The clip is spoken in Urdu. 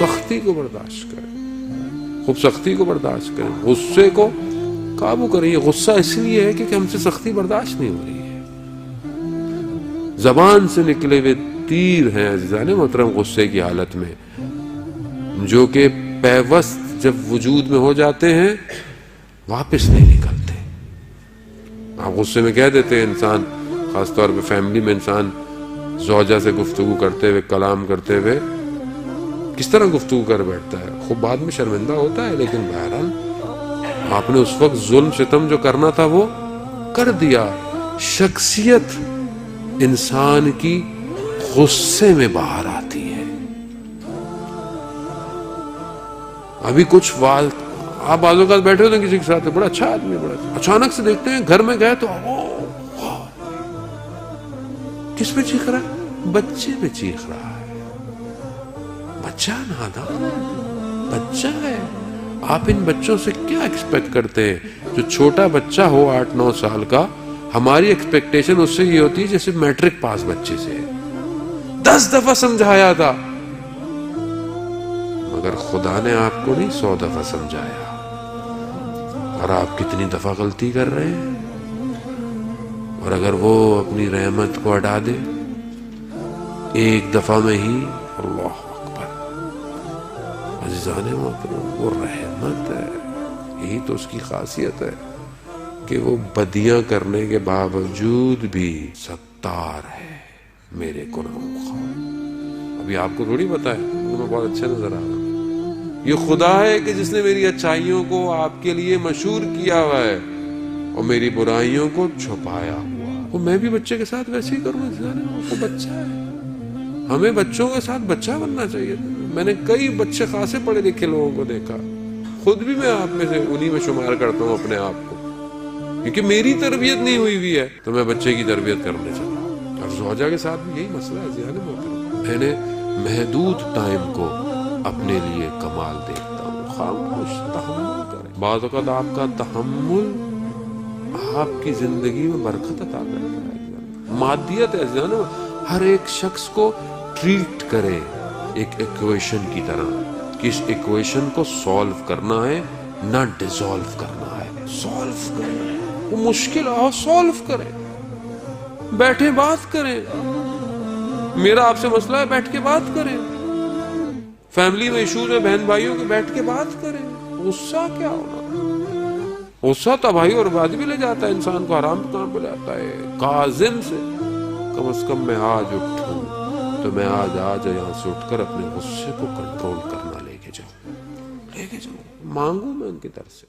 سختی کو برداشت کریں، خوب سختی کو برداشت کریں، غصے کو قابو کریں. یہ غصہ اس لیے ہے کہ ہم سے سختی برداشت نہیں ہو رہی ہے. زبان سے نکلے ہوئے تیر ہیں عزیزان محترم غصے کی حالت میں، جو کہ پیوست جب وجود میں ہو جاتے ہیں واپس نہیں نکلتے. آپ غصے میں کہہ دیتے ہیں انسان، خاص طور پہ فیملی میں انسان زوجہ سے گفتگو کرتے ہوئے، کلام کرتے ہوئے کس طرح گفتگو کر بیٹھتا ہے، خوب بعد میں شرمندہ ہوتا ہے، لیکن بہرحال آپ نے اس وقت ظلم ستم جو کرنا تھا وہ کر دیا. شخصیت انسان کی غصے میں باہر آتی ہے. ابھی کچھ آپ بعض اوقات بیٹھے ہوتے ہیں کسی کے ساتھ، بڑا اچھا آدمی، بڑا اچانک سے دیکھتے ہیں گھر میں گئے تو کس پہ چیخ رہا ہے؟ بچے پہ چیخ رہا ہے. بچہ نادان بچہ ہے. آپ ان بچوں سے کیا ایکسپیکٹ کرتے ہیں؟ جو چھوٹا بچہ ہو 8-9 سال کا، ہماری ایکسپیکٹیشن اس سے یہ ہوتی ہے جیسے میٹرک پاس بچے سے. 10 دفعہ سمجھایا تھا، مگر خدا نے آپ کو نہیں 100 دفعہ سمجھایا. اور آپ کتنی دفعہ غلطی کر رہے ہیں. اور اگر وہ اپنی رحمت کو ہٹا دے ایک دفعہ میں ہی، اللہ اکبر عزیزان محترم، وہ رحمت ہے. یہی تو اس کی خاصیت ہے کہ وہ بدیاں کرنے کے باوجود بھی ستار ہے میرے گناہوں کا. ابھی آپ کو تھوڑی پتا ہے، میں بہت اچھا نظر آ رہا ہوں. یہ خدا ہے کہ جس نے میری اچھائیوں کو آپ کے لیے مشہور کیا ہوا ہے اور میری برائیوں کو چھپایا ہوا. وہ میں بھی بچے کے ساتھ ویسے ہی کروں. وہ بچہ ہے، ہمیں بچوں کے ساتھ بچہ بننا چاہیے. میں نے کئی بچے خاصے پڑھے لکھے لوگوں کو دیکھا، خود بھی میں آپ میں سے انہی میں شمار کرتا ہوں اپنے آپ کو، کیونکہ میری تربیت نہیں ہوئی ہے تو میں بچے کی تربیت کرنے چلا. اور زوجہ کے ساتھ بھی یہی مسئلہ ہے ذہن میں. میں نے محدود ٹائم کو اپنے لیے کمال دیکھتا ہوں. خاموش تحمل کریں. بعض اوقات آپ کا تحمل آپ کی زندگی میں برکت عطا کرتا ہے. مادیت ہے، ہر ایک شخص کو ٹریٹ کرے ایک ایکویشن کی طرح کہ اس ایکویشن کو سولو کرنا ہے، نہ ڈیزولو کرنا ہے. سولو کریں، وہ مشکل ہو سولو کریں. بیٹھے بات کریں. میرا آپ سے مسئلہ ہے، بیٹھ کے بات کریں. فیملی میں ایشوز ہے بہن بھائیوں کے، بیٹھ کے بات کریں. غصہ کیا ہونا؟ غصہ تباہی اور بربادی بھی لے جاتا ہے، انسان کو حرام کام پہ لاتا ہے. کاظم سے کم از کم میں آج اٹھوں تو میں آج یہاں سے اٹھ کر اپنے غصے کو کنٹرول کرنا لے کے جاؤں. مانگوں میں ان کی طرف سے.